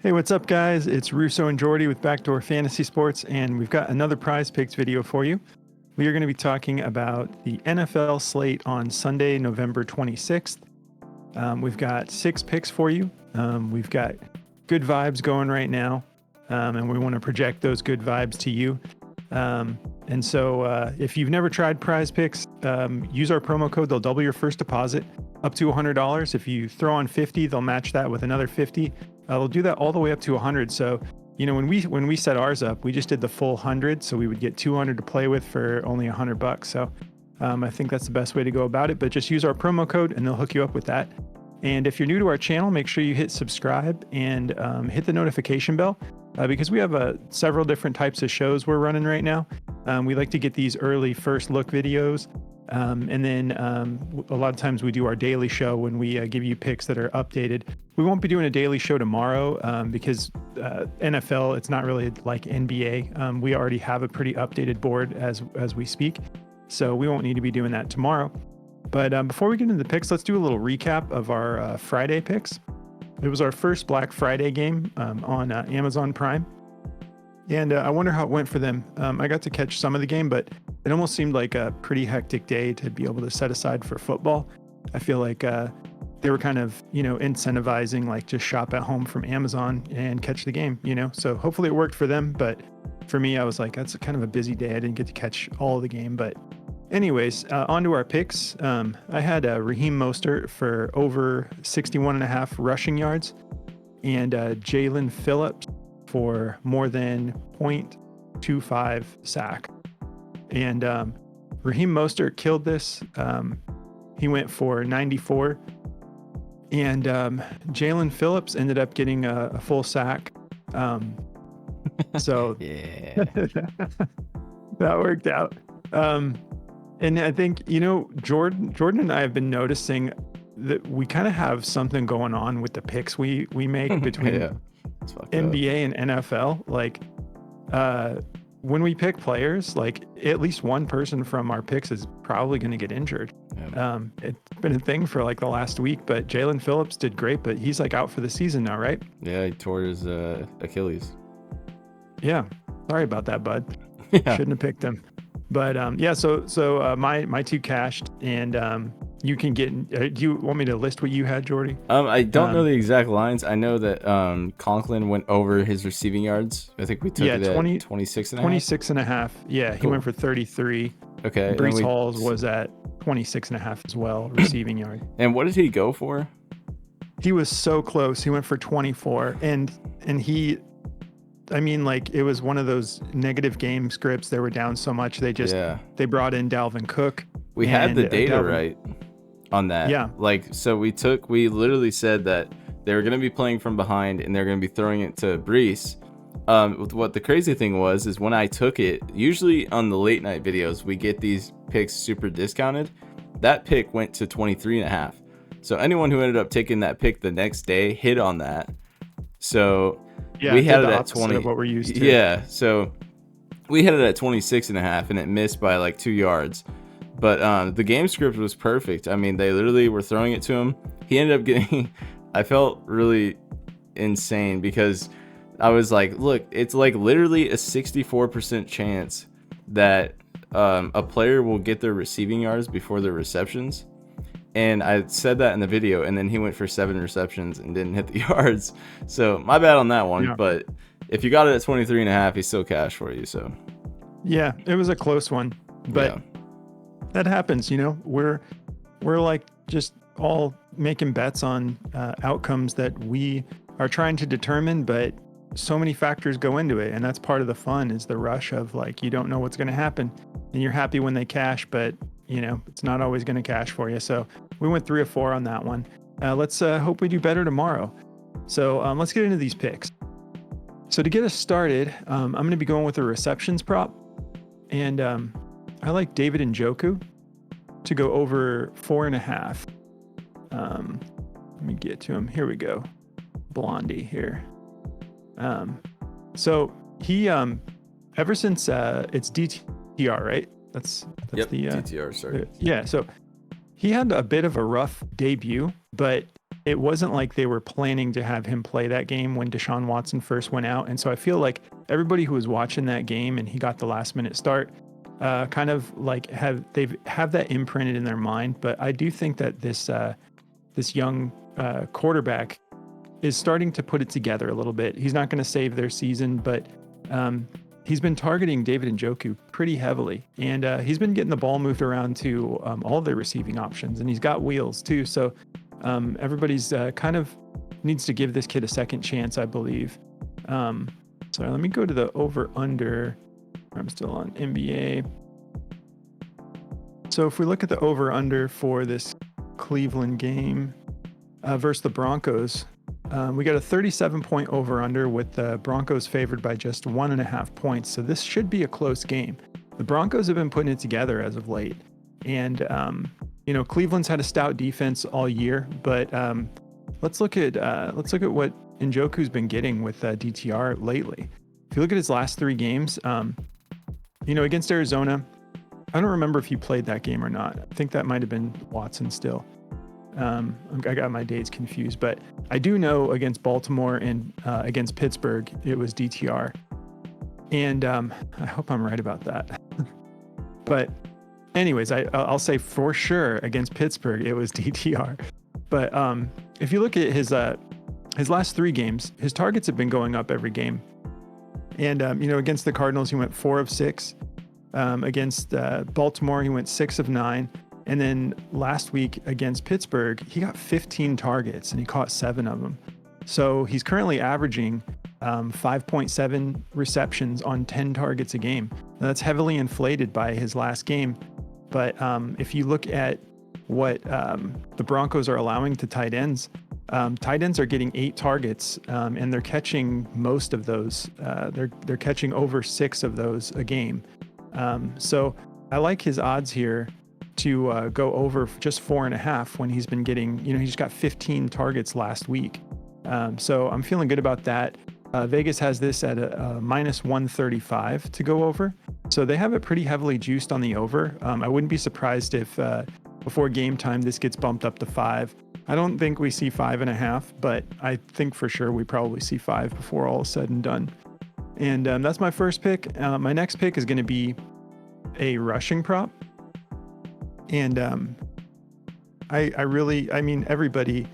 Hey, what's up, guys? It's Russo and Jordy with Backdoor Fantasy Sports, and we've got another Prize Picks video for you. We are going to be talking about the NFL slate on Sunday, November 26th. We've got 6 picks for you. We've got good vibes going right now, and we want to project those good vibes to you. So if you've never tried Prize Picks, use our promo code. They'll double your first deposit up to $100. If you throw on 50, they'll match that with another 50. They'll do that all the way up to 100. So, when we set ours up, we just did the full 100, so we would get 200 to play with for only $100. So, I think that's the best way to go about it. But just use our promo code, and they'll hook you up with that. And if you're new to our channel, make sure you hit subscribe and hit the notification bell because we have several different types of shows we're running right now. We like to get these early first look videos. And then a lot of times we do our daily show when we give you picks that are updated. We won't be doing a daily show tomorrow because NFL, it's not really like NBA. We already have a pretty updated board as we speak. So we won't need to be doing that tomorrow. But before we get into the picks, let's do a little recap of our Friday picks. It was our first Black Friday game on Amazon Prime. And I wonder how it went for them. I got to catch some of the game, but it almost seemed like a pretty hectic day to be able to set aside for football. I feel like they were kind of, incentivizing like just shop at home from Amazon and catch the game, So hopefully it worked for them. But for me, I was like, that's kind of a busy day. I didn't get to catch all of the game. But anyways, on to our picks. I had Raheem Mostert for over 61.5 rushing yards and Jalen Phillips for more than 0.25 sack. And Raheem Mostert killed this. He went for 94. And Jalen Phillips ended up getting a full sack. So Yeah. that worked out. And I think, Jordan and I have been noticing that we kind of have something going on with the picks we make between NBA and NFL. Like, when we pick players, like at least one person from our picks is probably going to get injured. Yeah. It's been a thing for like the last week, but Jalen Phillips did great, but he's like out for the season now, right? Yeah, he tore his Achilles. Yeah. Sorry about that, bud. Yeah. Shouldn't have picked him. But so my 2 cashed, and you can get. Do you want me to list what you had, Jordy? I don't know the exact lines. I know that Conklin went over his receiving yards. I think we took it at 26 and a half. 26 and a half. Yeah, he went for 33. Okay. Brees Hall's was at 26 and a half as well, receiving yard. And what did he go for? He was so close. He went for 24, and he. I mean, like, it was one of those negative game scripts. They were down so much. They they brought in Dalvin Cook. We had the data right on that. Yeah. Like, so we literally said that they were going to be playing from behind and they're going to be throwing it to Brees. What the crazy thing is when I took it, usually on the late night videos, we get these picks super discounted. That pick went to 23 and a half. So anyone who ended up taking that pick the next day hit on that. So yeah, we had it at 20. What we're used to. Yeah, so we had it at 26 and a half, and it missed by like 2 yards. But the game script was perfect. I mean, they literally were throwing it to him. He ended up getting. I felt really insane because I was like, look, it's like literally a 64% chance that a player will get their receiving yards before their receptions. And I said that in the video, and then he went for 7 receptions and didn't hit the yards. So my bad on that one. Yeah. But if you got it at 23 and a half, he's still cash for you. So yeah, it was a close one, but that happens. We're like just all making bets on outcomes that we are trying to determine, but so many factors go into it. And that's part of the fun, is the rush of like, you don't know what's going to happen, and you're happy when they cash, but it's not always going to cash for you. So we went 3 or 4 on that one. Let's hope we do better tomorrow. So let's get into these picks. So to get us started, I'm going to be going with a receptions prop. And I like David Njoku to go over 4.5. Let me get to him. Here we go. Blondie here. So he, ever since it's DTR, right? That's the DTR, sorry. Yeah, so he had a bit of a rough debut, but it wasn't like they were planning to have him play that game when Deshaun Watson first went out. And so I feel like everybody who was watching that game and he got the last minute start, kind of like have that imprinted in their mind. But I do think that this young quarterback is starting to put it together a little bit. He's not going to save their season, but he's been targeting David Njoku pretty heavily, and he's been getting the ball moved around to all of their receiving options, and he's got wheels too. So everybody's kind of needs to give this kid a second chance, I believe. So let me go to the over-under. I'm still on NBA. So if we look at the over-under for this Cleveland game versus the Broncos, we got a 37-point over-under with the Broncos favored by just 1.5 points. So this should be a close game. The Broncos have been putting it together as of late. And, Cleveland's had a stout defense all year, but let's look at what Njoku's been getting with DTR lately. If you look at his last 3 games, against Arizona, I don't remember if he played that game or not. I think that might have been Watson still. I got my days confused, but I do know against Baltimore and against Pittsburgh, it was DTR. And I hope I'm right about that. But anyways, I'll say for sure against Pittsburgh, it was DTR. But if you look at his last 3 games, his targets have been going up every game. And, against the Cardinals, he went 4 of 6. Against Baltimore, he went 6 of 9. And then last week against Pittsburgh, he got 15 targets and he caught 7 of them. So he's currently averaging 5.7 receptions on 10 targets a game. Now, that's heavily inflated by his last game. But if you look at what the Broncos are allowing to tight ends are getting 8 targets, and they're catching most of those. They're catching over 6 of those a game. So I like his odds here to go over just 4.5 when he's been getting, he just got 15 targets last week. So I'm feeling good about that. Vegas has this at a minus 135 to go over. So they have it pretty heavily juiced on the over. I wouldn't be surprised if before game time, this gets bumped up to 5. I don't think we see 5.5, but I think for sure we probably see 5 before all is said and done. And that's my first pick. My next pick is going to be a rushing prop. And everybody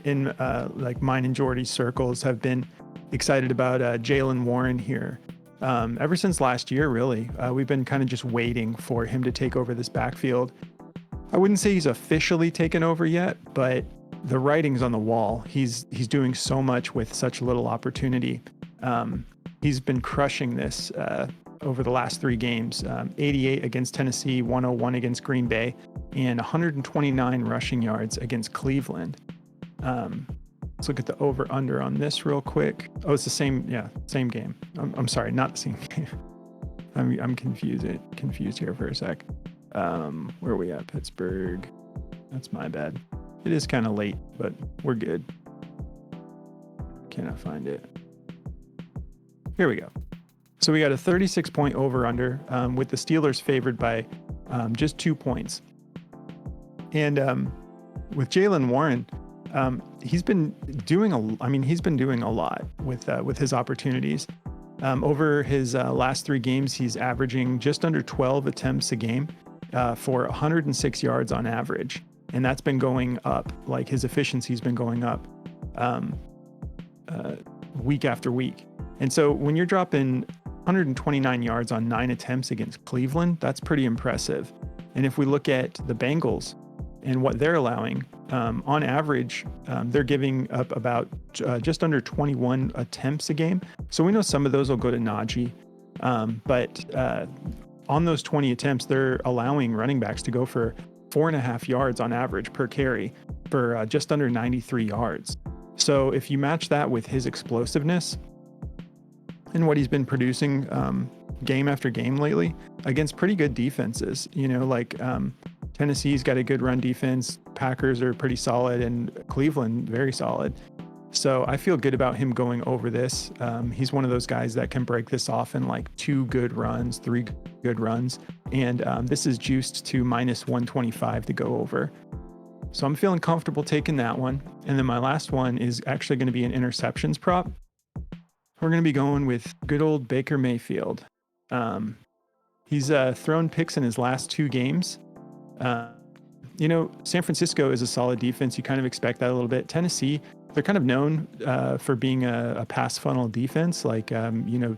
in like mine and Jordy's circles have been excited about Jaylen Warren here. Ever since last year, really, we've been kind of just waiting for him to take over this backfield. I wouldn't say he's officially taken over yet, but the writing's on the wall. He's doing so much with such little opportunity. He's been crushing this over the last 3 games, 88 against Tennessee, 101 against Green Bay, and 129 rushing yards against Cleveland. Let's look at the over-under on this real quick. Oh, it's the same game. I'm sorry, not the same game. I'm confused here for a sec. Where are we at? Pittsburgh. That's my bad. It is kind of late, but we're good. Cannot find it. Here we go. So we got a 36-point over-under with the Steelers favored by just 2 points. And with Jaylen Warren, he's been doing a lot with his opportunities. Over his last 3 games, he's averaging just under 12 attempts a game for 106 yards on average. And that's been going up, like his efficiency's been going up week after week. And so when you're dropping 129 yards on 9 attempts against Cleveland, that's pretty impressive. And if we look at the Bengals and what they're allowing, on average, they're giving up about just under 21 attempts a game. So we know some of those will go to Najee. But on those 20 attempts, they're allowing running backs to go for 4.5 yards on average per carry for just under 93 yards. So if you match that with his explosiveness and what he's been producing game after game lately against pretty good defenses, Tennessee's got a good run defense, Packers are pretty solid, and Cleveland very solid. So I feel good about him going over this. He's one of those guys that can break this off in like 2 good runs, 3 good runs. And this is juiced to minus 125 to go over. So I'm feeling comfortable taking that one. And then my last one is actually going to be an interceptions prop. We're going to be going with good old Baker Mayfield. He's thrown picks in his last 2 games. San Francisco is a solid defense. You kind of expect that a little bit. Tennessee, they're kind of known for being a pass funnel defense.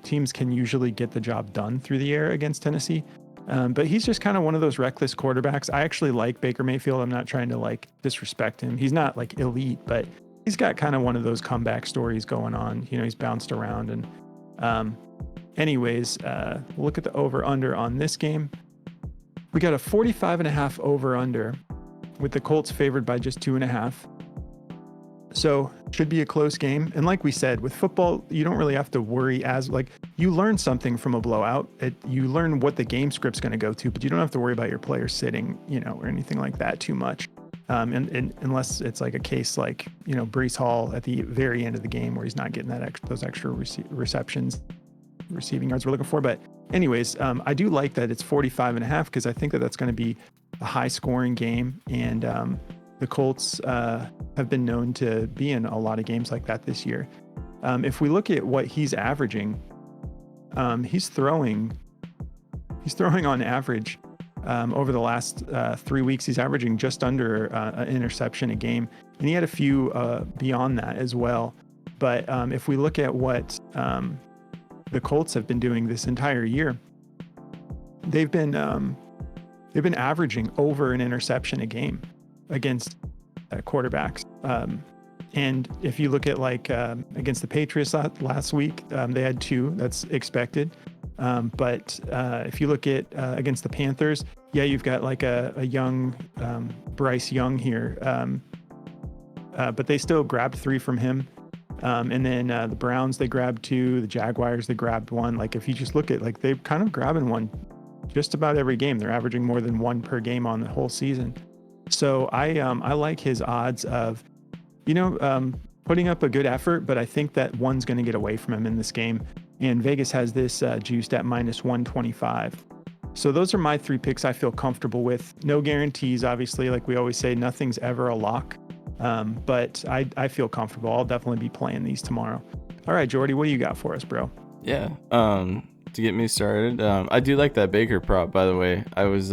Teams can usually get the job done through the air against Tennessee. But he's just kind of one of those reckless quarterbacks. I actually like Baker Mayfield. I'm not trying to disrespect him. He's not elite, but he's got kind of one of those comeback stories going on. He's bounced around. And anyways, we'll look at the over-under on this game. We got a 45.5 over-under with the Colts favored by just 2.5. So should be a close game. And like we said, with football, you don't really have to worry you learn something from a blowout. You learn what the game script's going to go to, but you don't have to worry about your players sitting, or anything like that too much. And unless it's a case Breece Hall at the very end of the game where he's not getting those extra receptions, receiving yards we're looking for. But anyways, I do like that it's 45.5 because I think that's going to be a high scoring game. And the Colts have been known to be in a lot of games like that this year. If we look at what he's averaging, he's throwing on average over the last 3 weeks. He's averaging just under an interception a game, and he had a few beyond that as well. But if we look at what the Colts have been doing this entire year, they've been averaging over an interception a game against quarterbacks. And if you look at against the Patriots last week, they had 2. That's expected. But if you look at against the Panthers, you've got a young Bryce Young here. But they still grabbed 3 from him. And then the Browns, they grabbed 2. The Jaguars, they grabbed 1. If you just look at they're kind of grabbing 1 just about every game. They're averaging more than 1 per game on the whole season. So I like his odds of, putting up a good effort, but I think that 1's going to get away from him in this game. And Vegas has this juiced at -125. So those are my 3 picks I feel comfortable with. No guarantees, obviously. Like we always say, nothing's ever a lock. But I feel comfortable. I'll definitely be playing these tomorrow. All right, Jordy, what do you got for us, bro? Yeah. To get me started, I do like that Baker prop, by the way. I was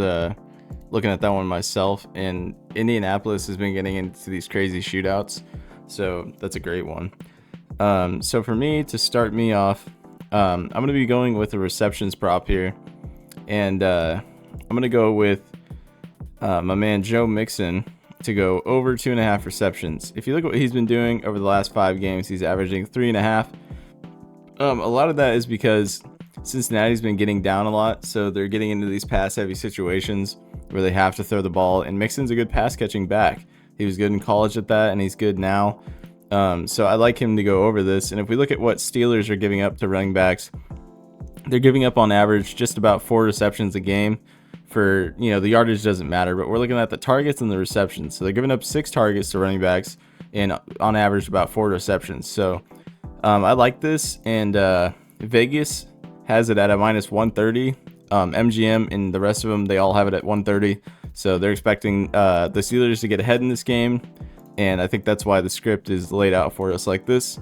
looking at that one myself, and Indianapolis has been getting into these crazy shootouts, so that's a great one. So for me, to start me off, I'm going to be going with a receptions prop here, and I'm going to go with my man Joe Mixon to go over 2.5 receptions. If you look at what he's been doing over the last 5 games, he's averaging 3.5. A lot of that is because Cincinnati's been getting down a lot, so they're getting into these pass-heavy situations where they have to throw the ball, and Mixon's a good pass-catching back. He was good in college at that, and he's good now. So I like him to go over this. And if we look at what Steelers are giving up to running backs, they're giving up on average just about 4 receptions a game. For, the yardage doesn't matter, but we're looking at the targets and the receptions. So they're giving up 6 targets to running backs and on average about 4 receptions. So I like this, and Vegas has it at a -130. MGM and the rest of them, they all have it at 130. So they're expecting the Steelers to get ahead in this game, and I think that's why the script is laid out for us like this.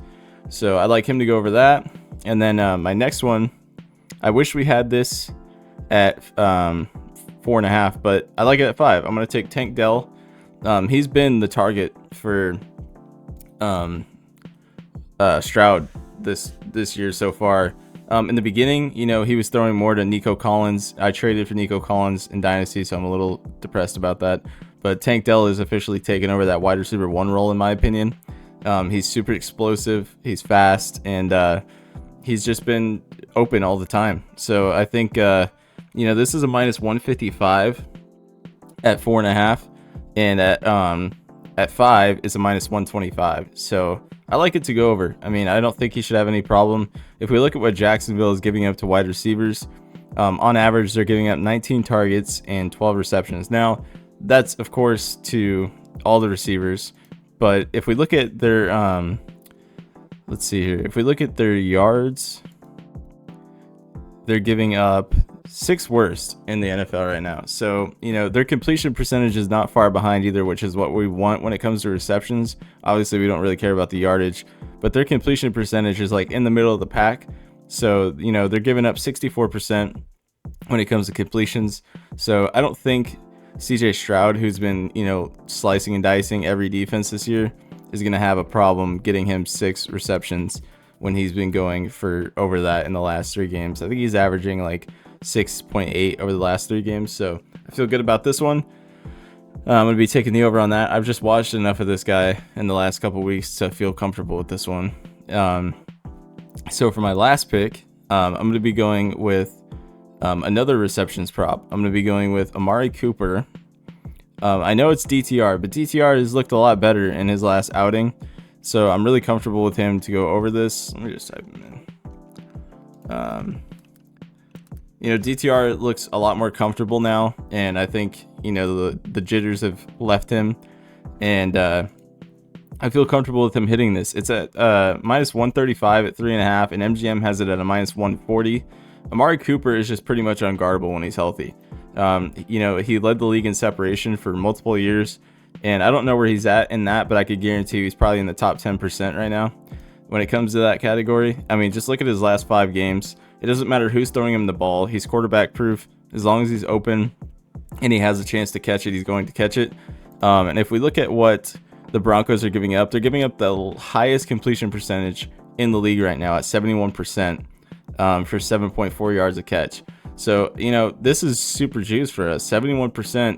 So I like him to go over that. And then my next one, I wish we had this at 4.5, but I like it at 5. I'm going to take Tank Dell. He's been the target for Stroud this year so far. In the beginning, he was throwing more to Nico Collins. I traded for Nico Collins in Dynasty, so I'm a little depressed about that. But Tank Dell is officially taken over that wide receiver 1 role, in my opinion. He's super explosive. He's fast, and he's just been open all the time. So I think, this is a -155 at 4.5, and at 5 is a -125. So I like it to go over. I mean, I don't think he should have any problem. If we look at what Jacksonville is giving up to wide receivers, on average, they're giving up 19 targets and 12 receptions. Now, that's, of course, to all the receivers. But if we look at their, let's see here. If we look at their yards, they're giving up sixth worst in the NFL right now. So, their completion percentage is not far behind either, which is what we want when it comes to receptions. Obviously, we don't really care about the yardage, but their completion percentage is like in the middle of the pack. So, they're giving up 64% when it comes to completions. So I don't think CJ Stroud, who's been, slicing and dicing every defense this year, is going to have a problem getting him 6 receptions when he's been going for over that in the last 3 games. I think he's averaging like 6.8 over the last 3 games. So I feel good about this one. I'm going to be taking the over on that. I've just watched enough of this guy in the last couple weeks to feel comfortable with this one. So for my last pick, I'm going to be going with another receptions prop. I'm going to be going with Amari Cooper. I know it's DTR, but DTR has looked a lot better in his last outing. So I'm really comfortable with him to go over this. Let me just type him in. DTR looks a lot more comfortable now. And I think, the jitters have left him. And I feel comfortable with him hitting this. It's at minus 135 at 3.5, and MGM has it at a minus 140. Amari Cooper is just pretty much unguardable when he's healthy. He led the league in separation for multiple years, and I don't know where he's at in that, but I could guarantee he's probably in the top 10% right now when it comes to that category. I mean, just look at his last 5 games. It doesn't matter who's throwing him the ball. He's quarterback proof. As long as he's open and he has a chance to catch it, he's going to catch it. And if we look at what the Broncos are giving up, they're giving up the highest completion percentage in the league right now at 71%. For 7.4 yards a catch. So, this is super juice for us. 71%,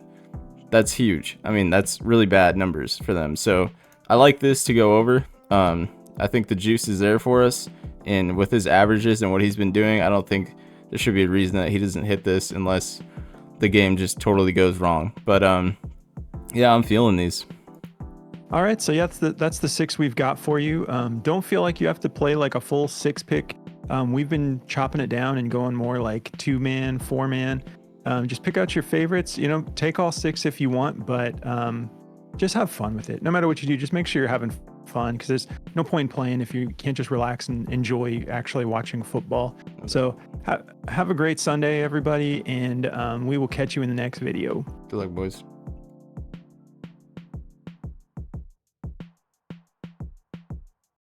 that's huge. I mean, that's really bad numbers for them. So I like this to go over. I think the juice is there for us. And with his averages and what he's been doing, I don't think there should be a reason that he doesn't hit this unless the game just totally goes wrong. But yeah, I'm feeling these. All right, so yeah, that's the 6 we've got for you. Don't feel like you have to play like a full 6 pick. We've been chopping it down and going more like 2-man, 4-man. Just pick out your favorites. Take all 6 if you want, but just have fun with it. No matter what you do, just make sure you're having fun, because there's no point in playing if you can't just relax and enjoy actually watching football. So have a great Sunday, everybody, and we will catch you in the next video. Good luck, boys.